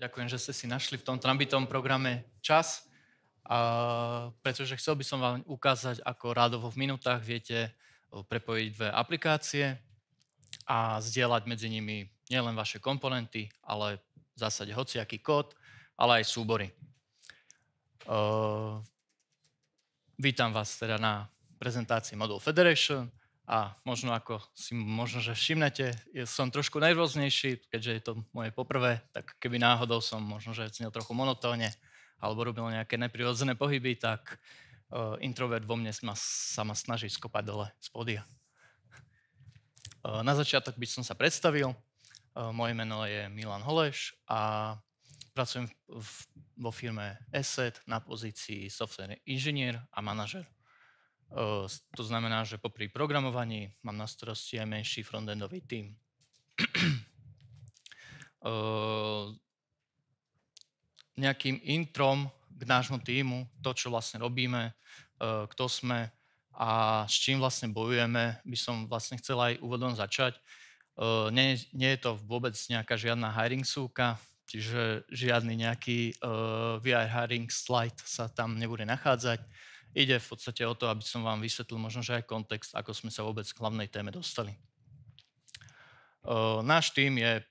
Ďakujem, že ste si našli v tomto nabitom programe čas, pretože chcel by som vám ukázať, ako rádovo v minútach viete prepojiť dve aplikácie a zdieľať medzi nimi nielen vaše komponenty, ale v zásade hociaký kód, ale aj súbory. Vítam vás teda na prezentácii Model Federation a možno ako si že všimnete, som trošku nervóznejší, keďže je to moje poprvé, tak keby náhodou som možno, že znel trochu monotónne alebo robil nejaké neprirodzené pohyby, tak introvert vo mne sa ma snaží skopať dole z pódia. Na začiatok by som sa predstavil. Moje meno je Milan Holeš a pracujem vo firme Asset na pozícii software inžinier a manažer. To znamená, že popri programovaní mám na starosti aj menší frontendový tím. Nejakým introm k nášmu tímu, to, čo vlastne robíme, kto sme a s čím vlastne bojujeme, by som vlastne chcel aj úvodom začať. Nie je to vôbec nejaká žiadna hiring súka, čiže žiadny nejaký VR hiring slide sa tam nebude nachádzať. Ide v podstate o to, aby som vám vysvetlil možno, že aj kontext, ako sme sa vôbec k hlavnej téme dostali. Náš tím je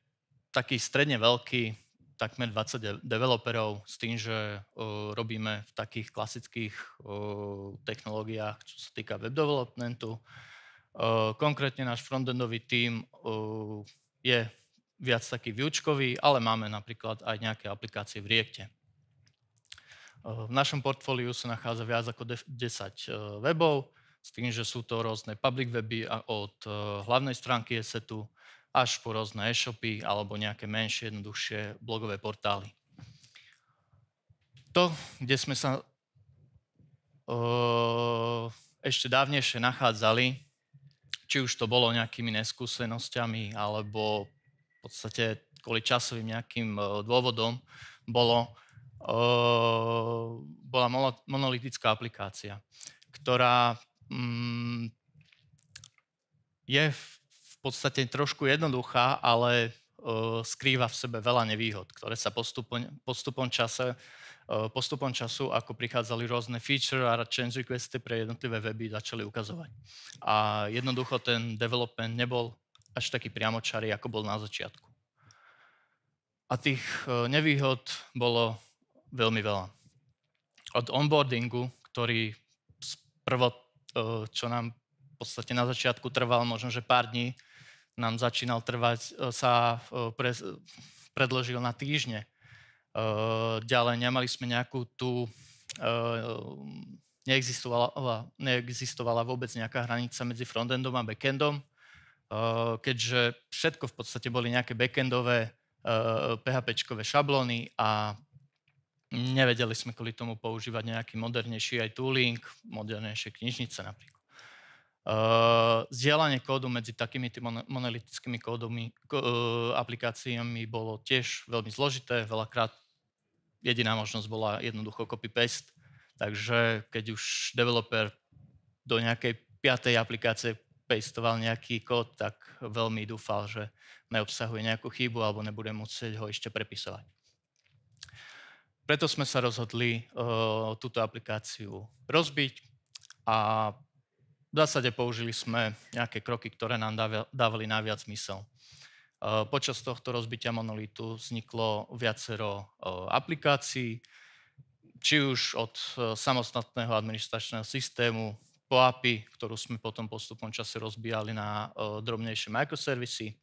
taký stredne veľký, takmer 20 developerov, s tým, že robíme v takých klasických technológiách, čo sa týka web developmentu. Konkrétne náš frontendový tím je viac taký výučkový, ale máme napríklad aj nejaké aplikácie v Reacte. V našom portfóliu sa nachádza viac ako 10 webov, s tým, že sú to rôzne public weby od hlavnej stránky assetu až po rôzne e-shopy alebo nejaké menšie, jednoduchšie blogové portály. To, kde sme sa ešte dávnejšie nachádzali, či už to bolo nejakými neskúsenosťami alebo v podstate kvôli časovým nejakým dôvodom, bola monolitická aplikácia, ktorá je v podstate trošku jednoduchá, ale skrýva v sebe veľa nevýhod, ktoré sa postupom času, ako prichádzali rôzne feature a change requesty pre jednotlivé weby, začali ukazovať. A jednoducho ten development nebol až taký priamočarý, ako bol na začiatku. A tých nevýhod bolo veľmi veľa. Od onboardingu, ktorý čo nám v podstate na začiatku trval možno, že pár dní, nám začínal trvať, predložil na týždne. Ďalej nemali sme nejakú tú, neexistovala vôbec nejaká hranica medzi frontendom a backendom, keďže všetko v podstate boli nejaké backendové PHP-čkové šablóny a nevedeli sme kvôli tomu používať nejaký modernejší aj tooling, modernejšie knižnice napríklad. Zdieľanie kódu medzi takými monolitickými aplikáciami bolo tiež veľmi zložité. Veľakrát jediná možnosť bola jednoducho copy-paste, takže keď už developer do nejakej 5. aplikácie pastoval nejaký kód, tak veľmi dúfal, že neobsahuje nejakú chybu alebo nebude musieť ho ešte prepisovať. Preto sme sa rozhodli túto aplikáciu rozbiť a v zásade použili sme nejaké kroky, ktoré nám dávali najviac zmysel. Počas tohto rozbitia monolitu vzniklo viacero aplikácií, či už od samostatného administračného systému po API, ktorú sme potom postupom čase rozbíjali na drobnejšie microservisy,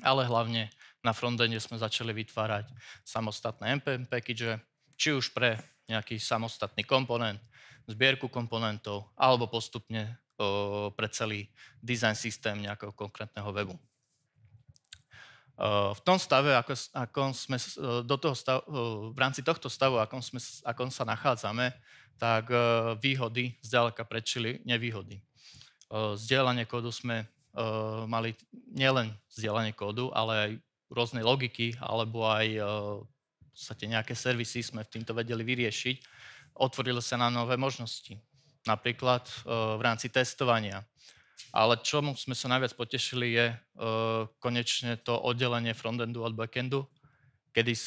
ale hlavne na frontende sme začali vytvárať samostatné npm package, či už pre nejaký samostatný komponent, zbierku komponentov, alebo postupne pre celý design systém nejakého konkrétneho webu. V tom stave, v rámci tohto stavu, akom sa nachádzame, tak výhody zďaleka predčili nevýhody. Zdieľanie kódu sme mali nielen zdieľanie kódu, ale aj rôzne logiky, alebo aj v podstate nejaké servisy sme v týmto vedeli vyriešiť. Otvorili sa nám nové možnosti, napríklad v rámci testovania. Ale čomu sme sa najviac potešili je konečne to oddelenie frontendu od backendu, kedy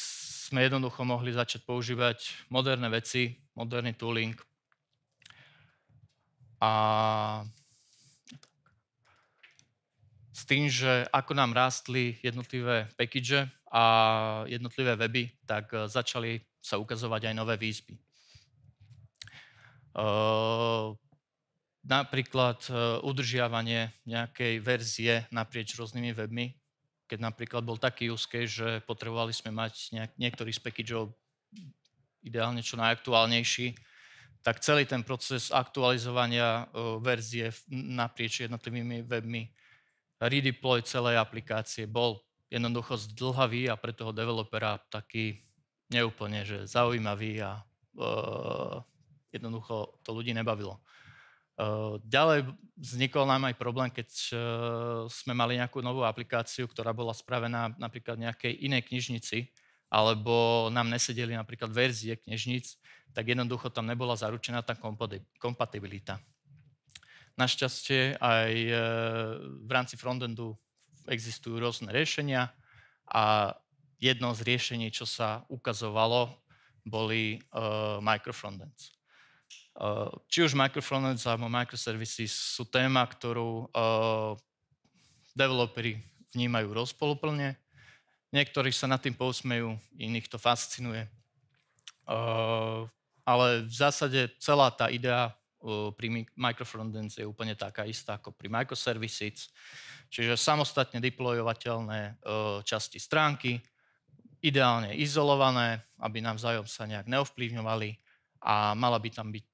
sme jednoducho mohli začať používať moderné veci, moderný tooling. A s tým, že ako nám rástli jednotlivé package a jednotlivé weby, tak začali sa ukazovať aj nové výzvy. Napríklad udržiavanie nejakej verzie naprieč rôznymi webmi, keď napríklad bol taký use case, že potrebovali sme mať niektorý z packageov ideálne čo najaktuálnejší, tak celý ten proces aktualizovania verzie naprieč jednotlivými webmi, redeploy celej aplikácie bol jednoducho zdĺhavý a pre toho developera taký neúplne že zaujímavý a jednoducho to ľudí nebavilo. Ďalej vznikol nám aj problém, keď sme mali nejakú novú aplikáciu, ktorá bola spravená napríklad v nejakej inej knižnici, alebo nám nesedeli napríklad verzie knižnic, tak jednoducho tam nebola zaručená tá kompatibilita. Našťastie aj v rámci frontendu existujú rôzne riešenia a jedno z riešení, čo sa ukazovalo, boli microfrontends. Či už microfrontends alebo microservices sú téma, ktorú developeri vnímajú rozporuplne. Niektorí sa nad tým pousmejú, iných to fascinuje. Ale v zásade celá tá idea pri microfrontends je úplne taká istá ako pri microservices, čiže samostatne deployovateľné časti stránky, ideálne izolované, aby navzájom sa nejak neovplyvňovali a mala by tam byť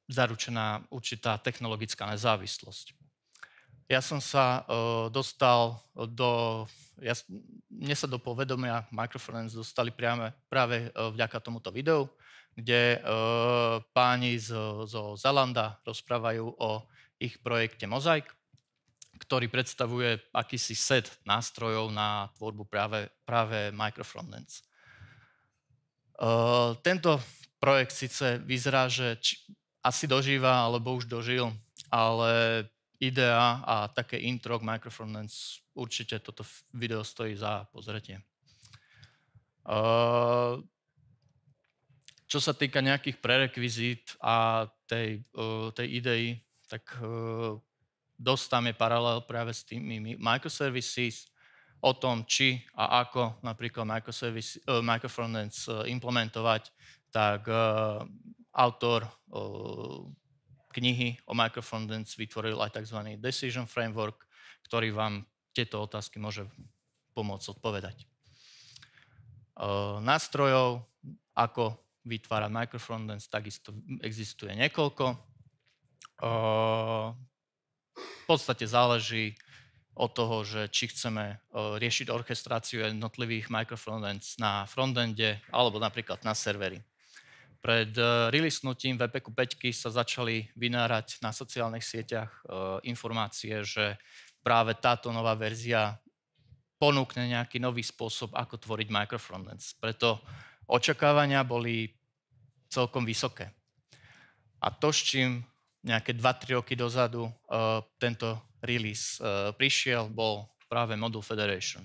zaručená určitá technologická nezávislosť. Ja som sa dostal mne sa do povedomia microfrontends dostali práve vďaka tomuto videu, kde páni zo Zalanda rozprávajú o ich projekte Mosaic, ktorý predstavuje akýsi set nástrojov na tvorbu práve microfrontends. Tento projekt síce vyzerá, že asi dožíva, alebo už dožil, ale idea a také intro k microfrontends určite toto video stojí za pozretie. Čo sa týka nejakých prerekvizít a tej idei, tak dosť tam je paralel práve s tými microservices, o tom, či a ako napríklad microfrontends implementovať, tak autor knihy o microfrontends vytvoril aj tzv. Decision framework, ktorý vám tieto otázky môže pomôcť odpovedať. Nástrojov, ako vytvárať microfrontends, takisto existuje niekoľko. V podstate záleží od toho, že či chceme riešiť orchestráciu jednotlivých microfrontends na frontende alebo napríklad na serveri. Pred releasenutím Webpacku 5 sa začali vynárať na sociálnych sieťach informácie, že práve táto nová verzia ponúkne nejaký nový spôsob, ako tvoriť microfrontends. Preto očakávania boli celkom vysoké. A to, s čím nejaké 2-3 roky dozadu tento release prišiel, bol práve Module Federation.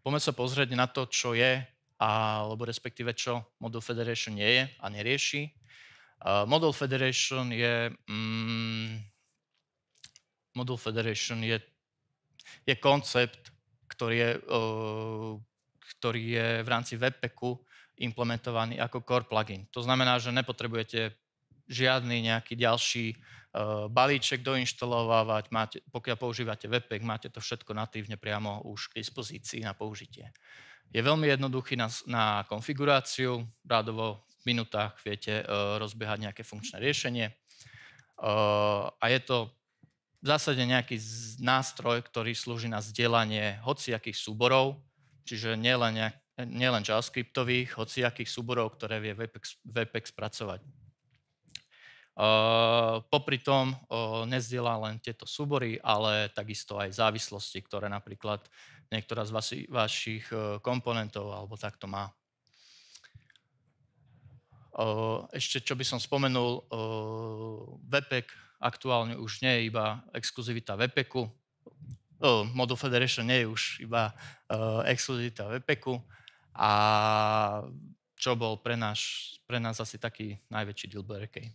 Poďme sa pozrieť na to, čo je, alebo respektíve čo Module Federation nie je a nerieši. Module Federation je koncept, ktorý je v rámci Webpacku implementovaný ako core plugin. To znamená, že nepotrebujete žiadny nejaký ďalší balíček doinštalovávať. Pokiaľ používate Webpack, máte to všetko natívne priamo už k dispozícii na použitie. Je veľmi jednoduchý na konfiguráciu, rádovo v minútach viete rozbiehať nejaké funkčné riešenie a je to v zásade nejaký nástroj, ktorý slúži na zdieľanie hociakých súborov, čiže nielen JavaScriptových, hociakých súborov, ktoré vie Webpack spracovať. Popri tom nezdieľa len tieto súbory, ale takisto aj závislosti, ktoré napríklad niektorá z vašich komponentov alebo takto má. Ešte čo by som spomenul, Webpack aktuálne už nie je iba exkluzivita Webpacku. Module Federation nie je už iba exkluzivita Webpacku, A čo bol pre nás asi taký najväčší deal breaker.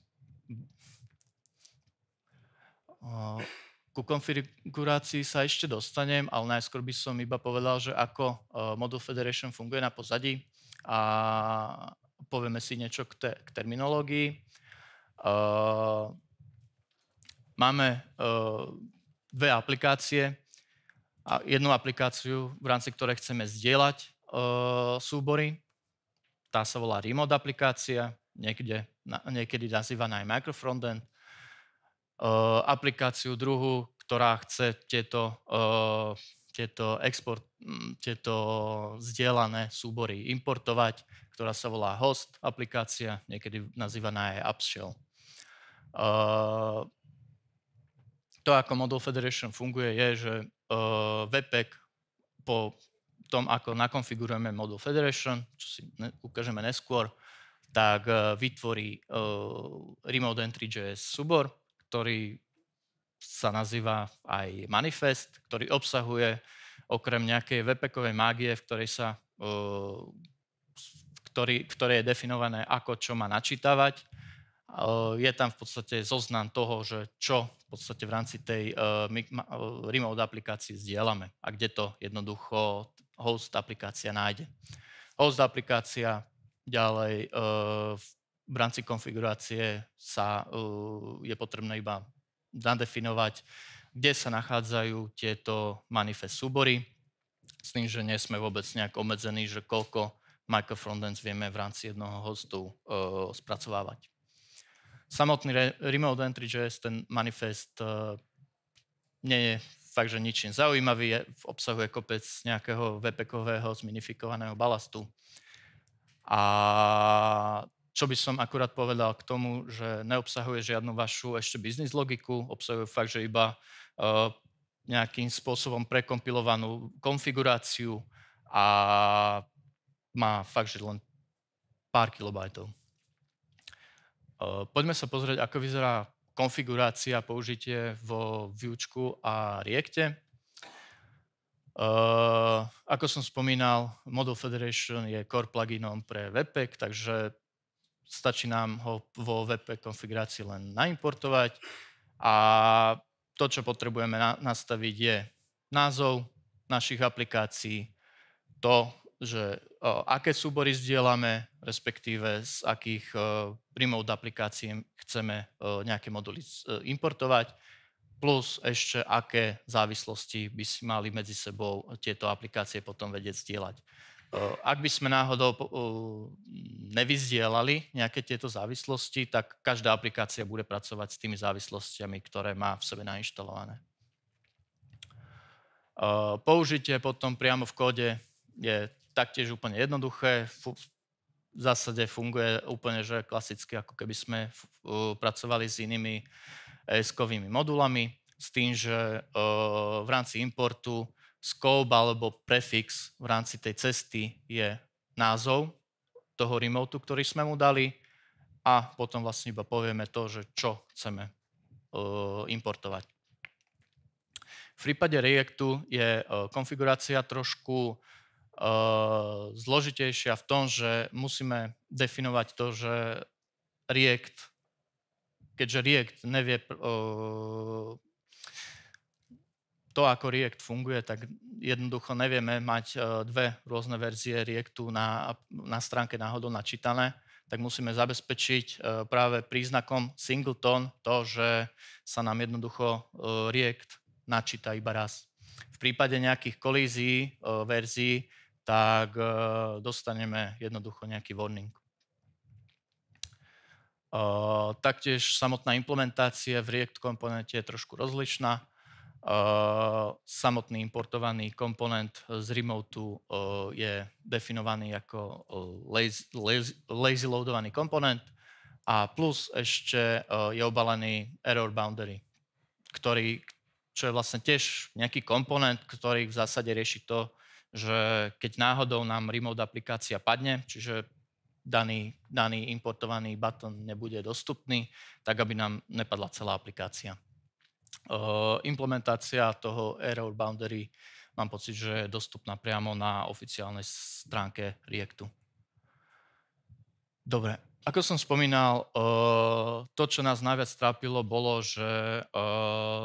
Ku konfigurácii sa ešte dostanem, ale najskôr by som iba povedal, že ako Model Federation funguje na pozadí a povieme si niečo k terminológii. Máme dve aplikácie a jednu aplikáciu, v rámci ktorej chceme zdieľať súbory. Tá sa volá Remote aplikácia, niekedy nazývaná aj Microfrontend. Aplikáciu druhú, ktorá chce tieto zdieľané súbory importovať, ktorá sa volá Host aplikácia, niekedy nazývaná aj Upshell. To, ako Model Federation funguje, je, že Webpack po tom, ako nakonfigurujeme Model Federation, čo si ukážeme neskôr, tak vytvorí Remote Entry.js súbor, ktorý sa nazýva aj manifest, ktorý obsahuje okrem nejakej webpackovej mágie, ktoré je definované, ako čo má načítavať. Je tam v podstate zoznam toho, že čo v podstate v rámci tej remote aplikácii zdieľame a kde to jednoducho host aplikácia nájde. Host aplikácia ďalej v rámci konfigurácie je potrebné iba nadefinovať, kde sa nachádzajú tieto manifest súbory, s tým, že nie sme vôbec nejak obmedzení, že koľko microfrontends vieme v rámci jednoho hostu spracovávať. Samotný Remote Entry.js, ten manifest nie je fakt, že ničím zaujímavý, obsahuje kopec nejakého webpackového zminifikovaného balastu. A čo by som akurát povedal k tomu, že neobsahuje žiadnu vašu ešte business logiku, obsahuje fakt, že iba nejakým spôsobom prekompilovanú konfiguráciu a má fakt, že len pár kilobajtov. Poďme sa pozrieť, ako vyzerá konfigurácia a použitie vo Vuečku a Reacte. Ako som spomínal, Model Federation je core pluginom pre Webpack, takže stačí nám ho vo Webpack konfigurácii len naimportovať a to, čo potrebujeme nastaviť, je názov našich aplikácií, to, že aké súbory zdieľame, respektíve z akých remote aplikácií chceme nejaké moduly importovať, plus ešte aké závislosti by si mali medzi sebou tieto aplikácie potom vedieť zdieľať. Ak by sme náhodou nevyzdieľali nejaké tieto závislosti, tak každá aplikácia bude pracovať s tými závislostiami, ktoré má v sebe nainštalované. Použitie potom priamo v kóde je taktiež úplne jednoduché. V zásade funguje úplne že klasicky, ako keby sme pracovali s inými ES-kovými modulami, s tým, že v rámci importu scope alebo prefix v rámci tej cesty je názov toho remotu, ktorý sme mu dali a potom vlastne iba povieme to, že čo chceme importovať. V prípade Reactu je konfigurácia trošku zložitejšia v tom, že musíme definovať to, že React, keďže React nevie to, ako React funguje, tak jednoducho nevieme mať dve rôzne verzie Reactu na stránke náhodou načítané, tak musíme zabezpečiť práve príznakom singleton to, že sa nám jednoducho React načíta iba raz. V prípade nejakých kolízií verzií tak dostaneme jednoducho nejaký warning. Taktiež samotná implementácia v React komponente je trošku rozlišná. Samotný importovaný komponent z remotu je definovaný ako lazy loadovaný komponent a plus ešte je obalený error boundary, čo je vlastne tiež nejaký komponent, ktorý v zásade rieši to, že keď náhodou nám remote aplikácia padne, čiže daný importovaný button nebude dostupný, tak aby nám nepadla celá aplikácia. Implementácia toho error boundary mám pocit, že je dostupná priamo na oficiálnej stránke Reactu. Dobre, ako som spomínal, to, čo nás najviac trápilo, bolo, že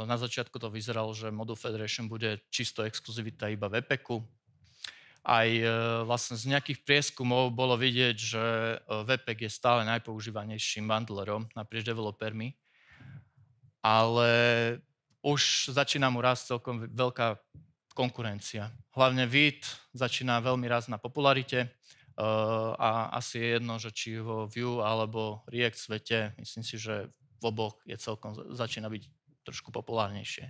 na začiatku to vyzeralo, že Module Federation bude čisto exkluzivita iba v Webpacku. Aj vlastne z nejakých prieskumov bolo vidieť, že Webpack je stále najpoužívanejším bundlerom naprieč developermi, ale už začína mu rásť celkom veľká konkurencia. Hlavne Vite začína veľmi rásť na popularite a asi je jedno, že či vo Vue alebo React svete, myslím si, že v oboch je celkom, začína byť trošku populárnejšie.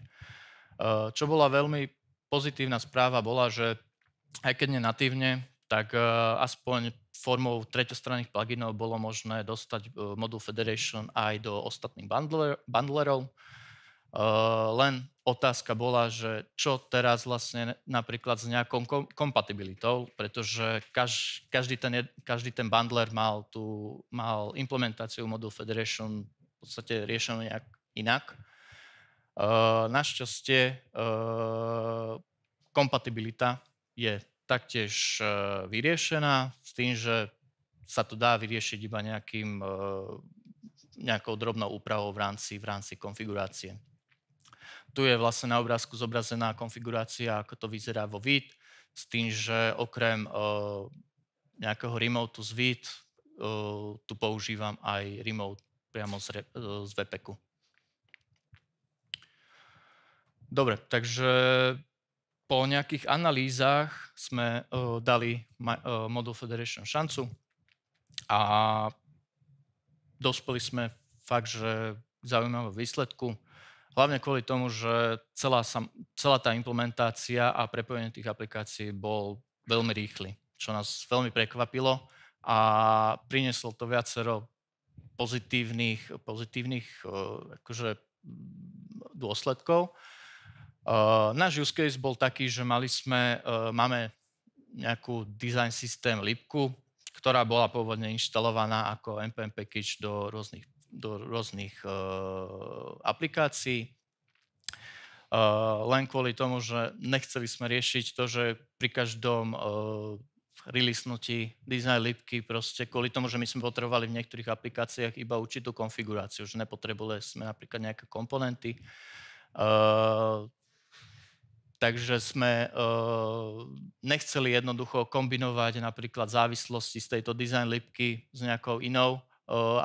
Čo bola veľmi pozitívna správa bola, že aj keď nie natívne, tak aspoň formou treťostranných pluginov bolo možné dostať Module Federation aj do ostatných bundlerov. Len otázka bola, že čo teraz vlastne napríklad s nejakou kompatibilitou, pretože každý ten bundler mal implementáciu Module Federation v podstate riešenú nejak inak. Našťastie kompatibilita je taktiež vyriešená s tým, že sa to dá vyriešiť iba nejakou drobnou úpravou v rámci konfigurácie. Tu je vlastne na obrázku zobrazená konfigurácia, ako to vyzerá vo Vite, s tým, že okrem nejakého remote z Vite tu používam aj remote priamo z Webpacku. Dobre, takže po nejakých analýzach sme dali Module Federation šancu a dospeli sme fakt, že k zaujímavému výsledku. Hlavne kvôli tomu, že celá tá implementácia a prepojenie tých aplikácií bol veľmi rýchly, čo nás veľmi prekvapilo a prinieslo to viacero pozitívnych akože, dôsledkov. Náš use case bol taký, že máme nejakú design systém Libku, ktorá bola pôvodne inštalovaná ako npm package do rôznych aplikácií. Len kvôli tomu, že nechceli sme riešiť to, že pri každom releasenutí design Libky proste kvôli tomu, že my sme potrebovali v niektorých aplikáciách iba určitú konfiguráciu, že nepotrebovali sme napríklad nejaké komponenty. Takže sme nechceli jednoducho kombinovať napríklad závislosti z tejto design Libky s nejakou inou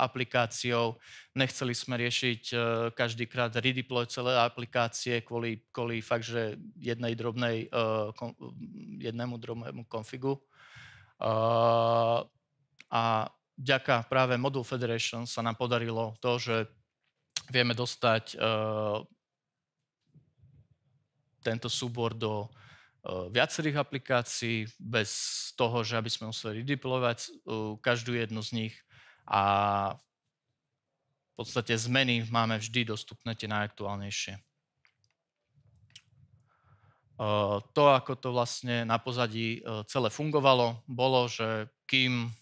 aplikáciou. Nechceli sme riešiť každýkrát redeploy celé aplikácie kvôli fakt, že jednému drobnému konfigu. A vďaka práve Module Federation sa nám podarilo to, že vieme dostať tento súbor do viacerých aplikácií bez toho, že aby sme museli redeployovať každú jednu z nich a v podstate zmeny máme vždy dostupné tie najaktuálnejšie. To, ako to vlastne na pozadí celé fungovalo, bolo, že kým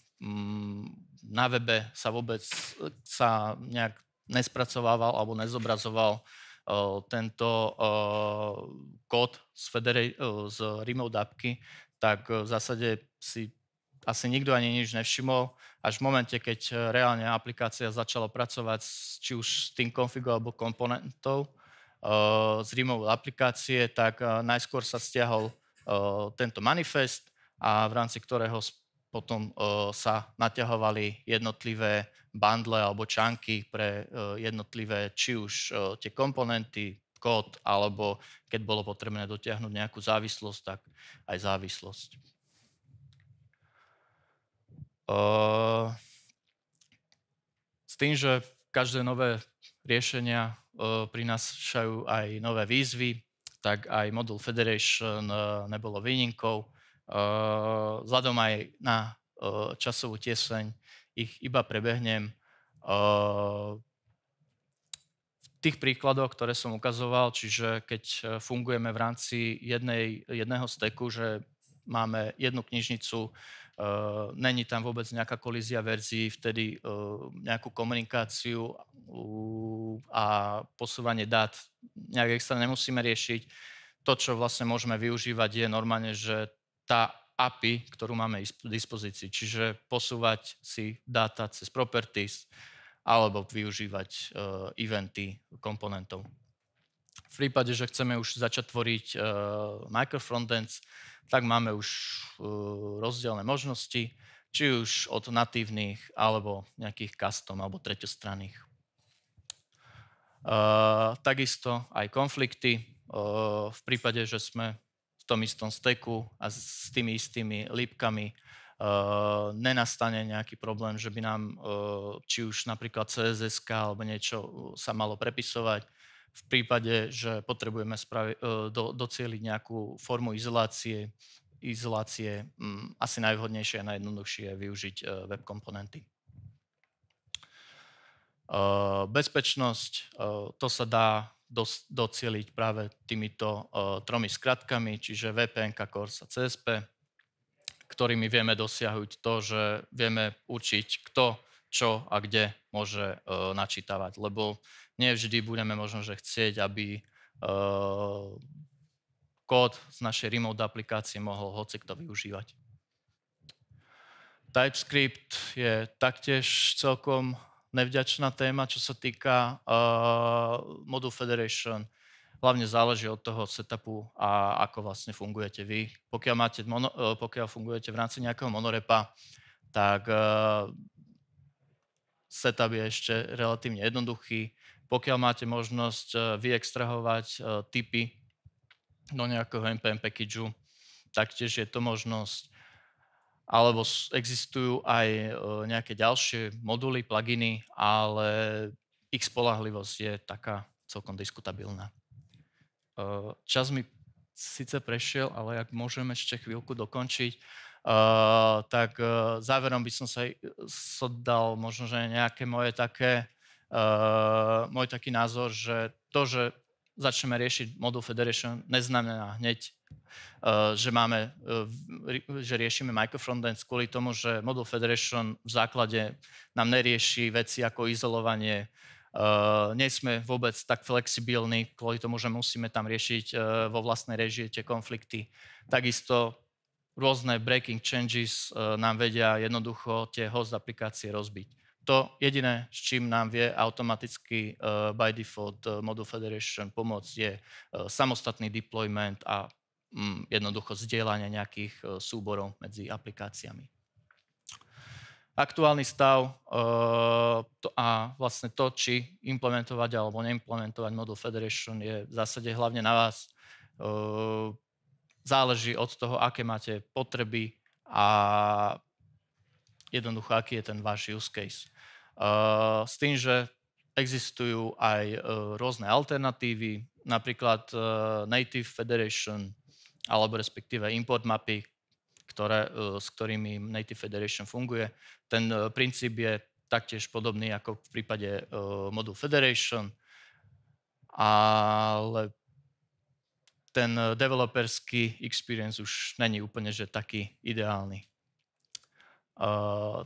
na webe sa vôbec nejak nespracovával alebo nezobrazoval tento kód z remote appky, tak v zásade si asi nikto ani nič nevšimol. Až v momente, keď reálne aplikácia začala pracovať či už s tým configom alebo komponentou z remote aplikácie, tak najskôr sa stiahol tento manifest a v rámci ktorého potom sa naťahovali jednotlivé bundle alebo články pre jednotlivé, či už tie komponenty, kód, alebo keď bolo potrebné dotiahnuť nejakú závislosť, tak aj závislosť. S tým, že každé nové riešenia prinášajú aj nové výzvy, tak aj Module Federation nebolo výnimkou. Vzhľadom aj na časovú tieseň ich iba prebehnem. V tých príkladoch, ktoré som ukazoval, čiže keď fungujeme v rámci jedného stacku, že máme jednu knižnicu, není tam vôbec nejaká kolízia verzií, vtedy nejakú komunikáciu a posúvanie dát nejak extra nemusíme riešiť. to, čo vlastne môžeme využívať, je normálne, že tá API, ktorú máme v dispozícii, čiže posúvať si dáta cez properties alebo využívať eventy komponentov. V prípade, že chceme už začať tvoriť microfrontends, tak máme už rozdielne možnosti, či už od natívnych, alebo nejakých custom, alebo treťostranných. Takisto aj konflikty. V prípade, že sme v tom istom stacku a s tými istými lípkami, nenastane nejaký problém, že by nám či už napríklad CSS alebo niečo sa malo prepisovať. V prípade, že potrebujeme docieliť nejakú formu izolácie, asi najvhodnejšie a najjednoduchšie je využiť web komponenty. Bezpečnosť, to sa dá docieliť práve týmito tromi skratkami, čiže VPN, CORS a CSP, ktorými vieme dosiahnuť to, že vieme určiť, kto, čo a kde môže načítavať, lebo nie vždy budeme možno, že chcieť, aby kód z našej remote aplikácie mohol hocikto využívať. TypeScript je taktiež celkom nevďačná téma, čo sa týka Module Federation. Hlavne záleží od toho setupu a ako vlastne fungujete vy. Pokiaľ fungujete v rámci nejakého monorepa, tak setup je ešte relatívne jednoduchý. Pokiaľ máte možnosť vyextrahovať typy do nejakého npm packageu, taktiež je to možnosť. Alebo existujú aj nejaké ďalšie moduly, pluginy, ale ich spoľahlivosť je taká celkom diskutabilná. Čas mi síce prešiel, ale ak môžem ešte chvíľku dokončiť, tak záverom by som sa dal možno, že nejaké môj taký názor, že to, že začneme riešiť Module Federation, neznamená hneď, že riešime microfrontends kvôli tomu, že Module Federation v základe nám nerieši veci ako izolovanie. Nie sme vôbec tak flexibilní kvôli tomu, že musíme tam riešiť vo vlastnej režii tie konflikty. Takisto rôzne breaking changes nám vedia jednoducho tie host aplikácie rozbiť. To jediné, s čím nám vie automaticky by default Module Federation pomôcť, je samostatný deployment a jednoducho zdieľanie nejakých súborov medzi aplikáciami. Aktuálny stav a vlastne to, či implementovať alebo neimplementovať Module Federation, je v zásade hlavne na vás. Záleží od toho, aké máte potreby a jednoducho, aký je ten váš use case. S tým, že existujú aj rôzne alternatívy, napríklad Native Federation, alebo respektíve import mapy, s ktorými Native Federation funguje. Ten princíp je taktiež podobný ako v prípade Module Federation, ale ten developerský experience už není úplne že taký ideálny.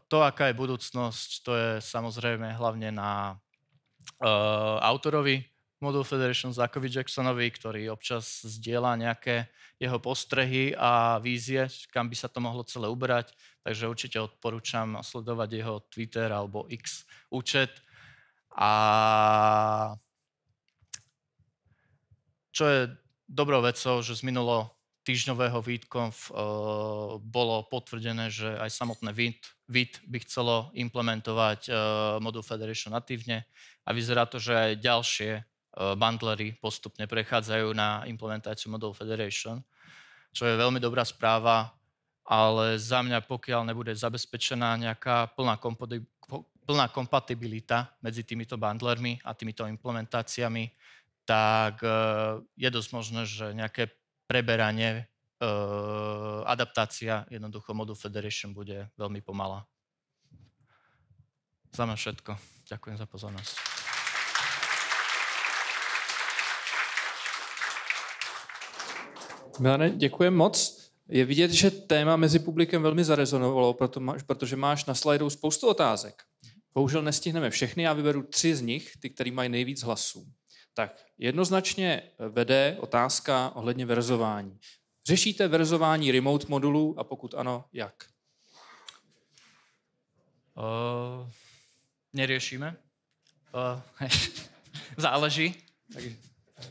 To, aká je budúcnosť, to je samozrejme hlavne na autorovi Module Federation Zackovi Jacksonovi, ktorý občas zdieľa nejaké jeho postrehy a vízie, kam by sa to mohlo celé uberať. Takže určite odporúčam sledovať jeho Twitter alebo X účet. A čo je dobrou vecou, že z týždňového VidConf bolo potvrdené, že aj samotné Vid by chcelo implementovať Module Federation natívne a vyzerá to, že aj ďalšie bundlery postupne prechádzajú na implementáciu Module Federation, čo je veľmi dobrá správa, ale za mňa, pokiaľ nebude zabezpečená nejaká plná kompatibilita medzi týmito bundlermi a týmito implementáciami, tak je dosť možné, že nejaké preberanie, adaptácia jednoducho Module Federation bude veľmi pomalá. Za mňa všetko. Ďakujem za pozornosť. Milane, děkujem moc. Je vidět, že téma mezi publikem velmi zarezonovalo, protože máš na slajdu spoustu otázek. Bohužel nestihneme všechny, já vyberu 3 z nich, ty, který mají nejvíc hlasů. Tak, jednoznačně vede otázka ohledně verzování. Řešíte verzování remote modulů a pokud ano, jak? Neriešime. Záleží.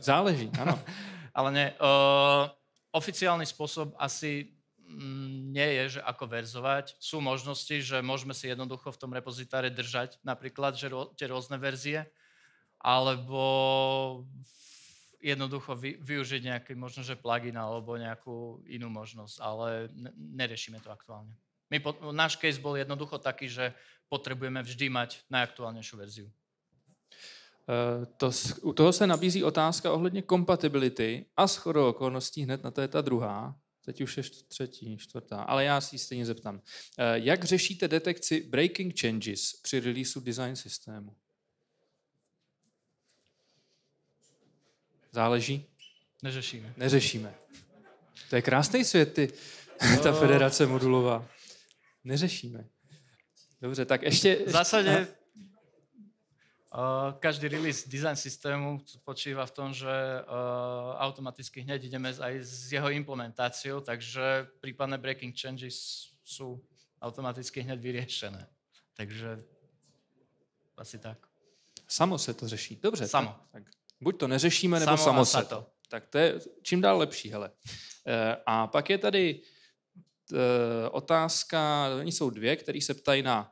Záleží, ano. Ale nie. Oficiálny spôsob asi nie je, že ako verzovať. Sú možnosti, že môžeme si jednoducho v tom repozitári držať napríklad, že tie rôzne verzie, alebo jednoducho využiť nejaký možno, že plugin alebo nejakú inú možnosť, ale neriešime to aktuálne. Náš case bol jednoducho taký, že potrebujeme vždy mať najaktuálnejšiu verziu. U toho se nabízí otázka ohledně kompatibility a shodou okolností hned na to je ta druhá. Teď už je třetí, čtvrtá, ale já si ji stejně zeptám. Jak řešíte detekci breaking changes při releaseu design systému? Záleží? Neřešíme. Neřešíme. To je krásný svět, ta federace modulová. Neřešíme. Dobře, tak ještě... V zásade každý release design systému spočíva v tom, že automaticky hneď ideme aj s jeho implementáciou, takže prípadné breaking changes sú automaticky hneď vyriešené. Takže asi tak. Samo se to řeší. Dobře. Samo. Tak buď to neřešíme, nebo samo se to. Tak to je čím dál lepší, hele. A pak je tady otázka, oni jsou dvě, které se ptají na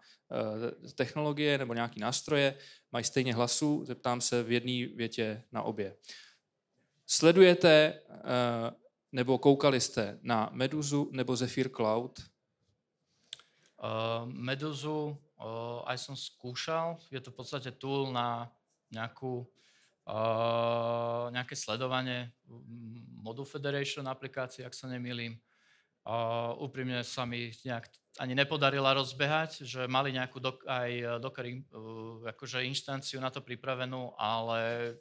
technologie nebo nějaký nástroje, mají stejně hlasu, zeptám se v jedné větě na obě. Sledujete nebo koukali jste na Meduzu nebo Zephyr Cloud? Meduzu aj som skúšal, je to v podstate tool na nejaké sledovanie Module Federation aplikácií, ak sa nemýlim. Úprimne sa mi nejak ani nepodarila rozbehať, že mali nejakú aj Docker akože inštanciu na to pripravenú, ale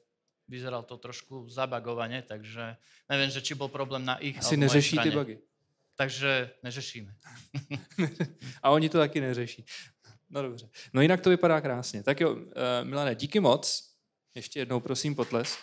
vyzeral to trošku zabagovane, takže neviem, že či bol problém na ich asi neřeší ty bugy. Takže neřešíme. A oni to taky neřeší. No dobře. No jinak to vypadá krásně. Tak jo, Milane, díky moc. Ještě jednou prosím potlesk.